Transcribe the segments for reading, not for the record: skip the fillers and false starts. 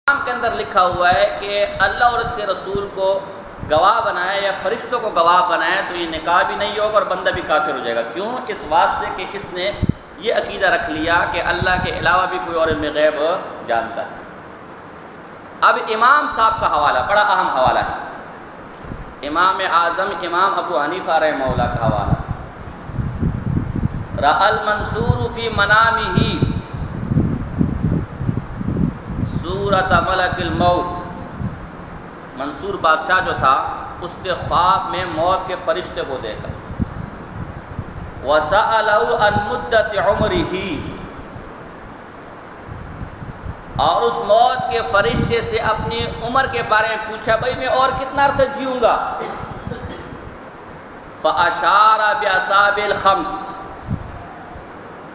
کے اندر لکھا ہوا ہے کہ اللہ اور اس کے رسول کو گواہ بنائے یا فرشتوں کو گواہ بنائے تو یہ نکاح بھی نہیں ہوگا اور بندہ بھی کافر ہو جائے گا۔ کیوں؟ اس واسطے کہ اس نے یہ عقیدہ رکھ لیا کہ اللہ کے علاوہ بھی کوئی اور علم غیب جانتا ہے۔ اب امام صاحب کا حوالہ بڑا اہم حوالہ ہے، امام اعظم امام ابو حنیفہ رحمہ اللہ کا حوالہ۔ رأى المنصور فی منامہ سورۃ ملک الموت، منصور بادشاہ جو تھا اس کے خواب میں موت کے فرشتے کو دیکھا۔ وَسَأَلَهُ عَنْ مُدَّةِ عُمْرِهِ، اور اس موت کے فرشتے سے اپنی عمر کے بارے میں پوچھا، بھائی میں اور کتنا عرصہ جیوں گا؟ فَأَشَارَ بِأَصَابِعِ الْخَمْسِ،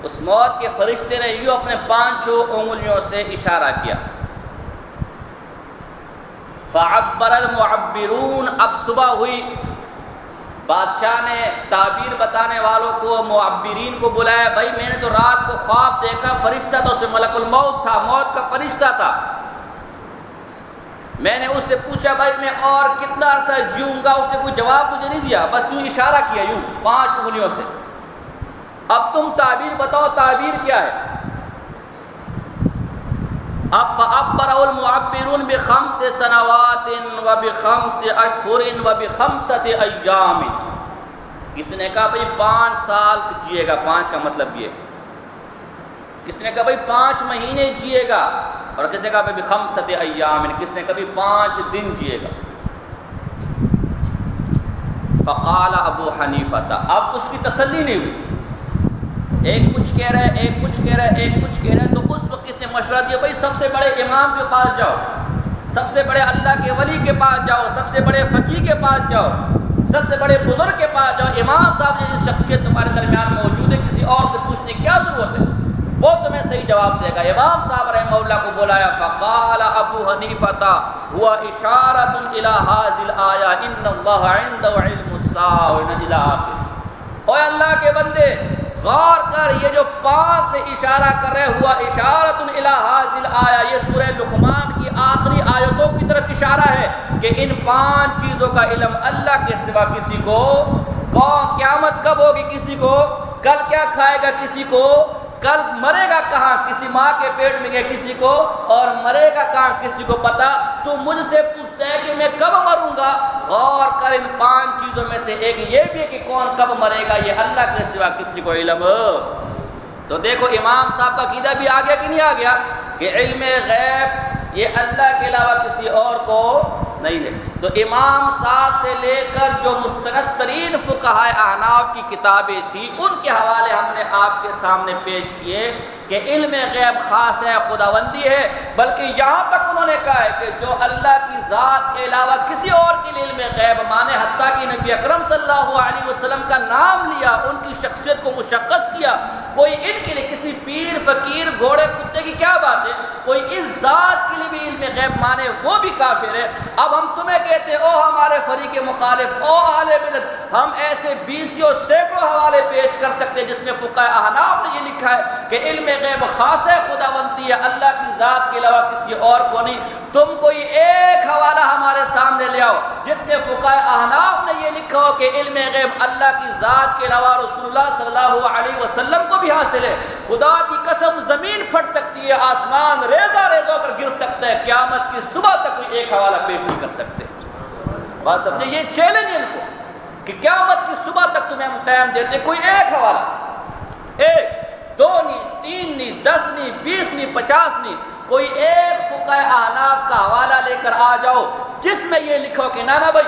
اس موت کے فرشتے نے یوں اپنے 5 انگلیوں سے اشارہ کیا۔ فَعَبَّرَ الْمُعَبِّرُونَ، اب صبح ہوئی، بادشاہ نے تعبیر بتانے والوں کو، معبرین کو بلایا، بھائی میں نے تو رات کو خواب دیکھا، فرشتہ تھا، اس میں ملک الموت تھا، موت کا فرشتہ تھا، میں نے اس سے پوچھا بھائی میں اور کتنا عرصہ جیوں گا، اس نے کوئی جواب مجھے نہیں دیا، بس یوں اشارہ کیا، یوں 5 انگلیوں سے۔ اب تم تعبیر بتاؤ، تعبیر کیا ہے؟ اب فَعَبَّرَهُ الْمُعَبِّرُونَ بِخَمْسِ سَنَوَاتٍ وَبِخَمْسِ أَشْهُرٍ وَبِخَمْسَةِ أَيَّامٍ، کس نے کہا بھئی 5 سال جیے گا، 5 کا مطلب یہ، کس نے کہا بھئی 5 مہینے جیے گا، اور کس نے کہا بھئی بِخَمْسَةِ أَيَّامٍ، کس نے کہا بھئی 5 دن جیے گا۔ فَقَالَ أَبُو حَنِيفَةَ، اب اس کی تسلی نہیں ہوئی، ایک کچھ کہہ رہا ہے، ایک کچھ کہہ رہا ہے، ایک کچھ کہہ رہا ہے، تو اس وقت اس نے مشورہ دیا بھائی سب سے بڑے امام کے پاس جاؤ، سب سے بڑے اللہ کے ولی کے پاس جاؤ، سب سے بڑے فقیہ کے پاس جاؤ، سب سے بڑے بزرگ کے پاس جاؤ، امام صاحب جیسی شخصیت تمہارے درمیان موجود ہے، کسی اور سے پوچھنے کی کیا ضرورت ہے، وہ تمہیں صحیح جواب دے گا۔ امام صاحب رحمہ اللہ کو بلایا، فقال ابو حنیفہ ہوا اشارۃ الی ھذی الآیہ ان اللہ عنده علم الساعۃ الی آخر۔ اے اللہ کے بندے غور کر، یہ جو 5 سے اشارہ کر رہے ہوا اشارۃ الی ھذی الآیہ، یہ سورہ لقمان کی آخری آیتوں کی طرف اشارہ ہے کہ ان 5 چیزوں کا علم اللہ کے سوا کسی کو، کون قیامت کب ہوگی کسی کو، کل کیا کھائے گا کسی کو، کل مرے گا کہاں، کسی ماں کے پیٹ میں گیا کسی کو، اور مرے گا کہاں کسی کو پتا، تو مجھ سے پوچھتا ہے کہ میں کب مروں گا۔ غور کر، ان 5 چیزوں میں سے ایک یہ بھی ہے کہ کون کب مرے گا، یہ اللہ کے سوا کسی کو علم۔ تو دیکھو امام صاحب کا عقیدہ بھی آ گیا کہ نہیں آ گیا کہ علم غیب یہ اللہ کے علاوہ کسی اور کو نہیں ہے۔ تو امام صاحب سے لے کر جو مستند ترین فقہائے احناف کی کتابیں تھیں ان کے حوالے ہم نے آپ کے سامنے پیش کیے کہ علم غیب خاص ہے، خداوندی ہے، بلکہ یہاں تک انہوں نے کہا ہے کہ جو اللہ کی ذات کے علاوہ کسی اور کے لیے علم غیب مانے، حتیٰ کہ نبی اکرم صلی اللہ علیہ وسلم کا نام لیا، ان کی شخصیت کو مشخص کیا، کوئی ان کے لیے کسی پیر فقیر گھوڑے کتے کی کیا بات ہے، کوئی اس ذات کے لیے بھی علم غیب مانے وہ بھی کافر ہے۔ اب ہم تمہیں کہتے ہیں او ہمارے فریق مخالف، او اہل بدعت، ہم ایسے 20 اور سینکڑوں حوالے پیش کر سکتے جس میں فقہائے احناف نے یہ لکھا ہے کہ علم غیب خاص ہے، خداوندی ہے، اللہ کی ذات کے علاوہ کسی اور کو نہیں۔ تم کوئی ایک حوالہ ہمارے سامنے لے آؤ جس میں فقہائے احناف نے یہ لکھا ہو کہ علم غیب اللہ کی ذات کے علاوہ رسول اللہ صلی اللہ علیہ وسلم کو بھی حاصل ہے۔ خدا کی قسم زمین پھٹ سکتی ہے، آسمان ریزہ ریزہ کر گر سکتا ہے، قیامت کی صبح تک کوئی ایک حوالہ پیش نہیں کر سکتے۔ بات سمجھے، یہ چیلنج ہے ان کو کہ قیامت کی صبح تک تمہیں ہم ٹائم دیتے کوئی ایک حوالہ، 1 2 نہیں، 3 نہیں، 10 نہیں، 20 نہیں، 50 نہیں، کوئی ایک فقہائے احناف کا حوالہ لے کر آ جاؤ جس میں یہ لکھو کہ نانا بھائی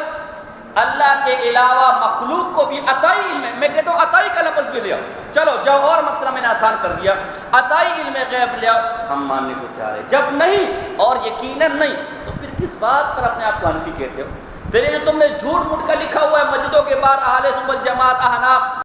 اللہ کے علاوہ مخلوق کو بھی عطائی علم ہے۔ میں کہتا ہوں عطائی کا لفظ بھی لے آؤ، چلو جاؤ، اور مسئلہ میں نے آسان کر دیا، عطائی علم غیب لے آؤ، ہم ماننے کو چاہ رہے۔ جب نہیں اور یقیناً نہیں تو پھر کس بات پر اپنے آپ کو حنفی کہتے ہو؟ پھر یہ جو تم نے جھوٹ موٹ کا لکھا ہوا ہے مسجدوں کے باہر اہل سنت والجماعت احناف،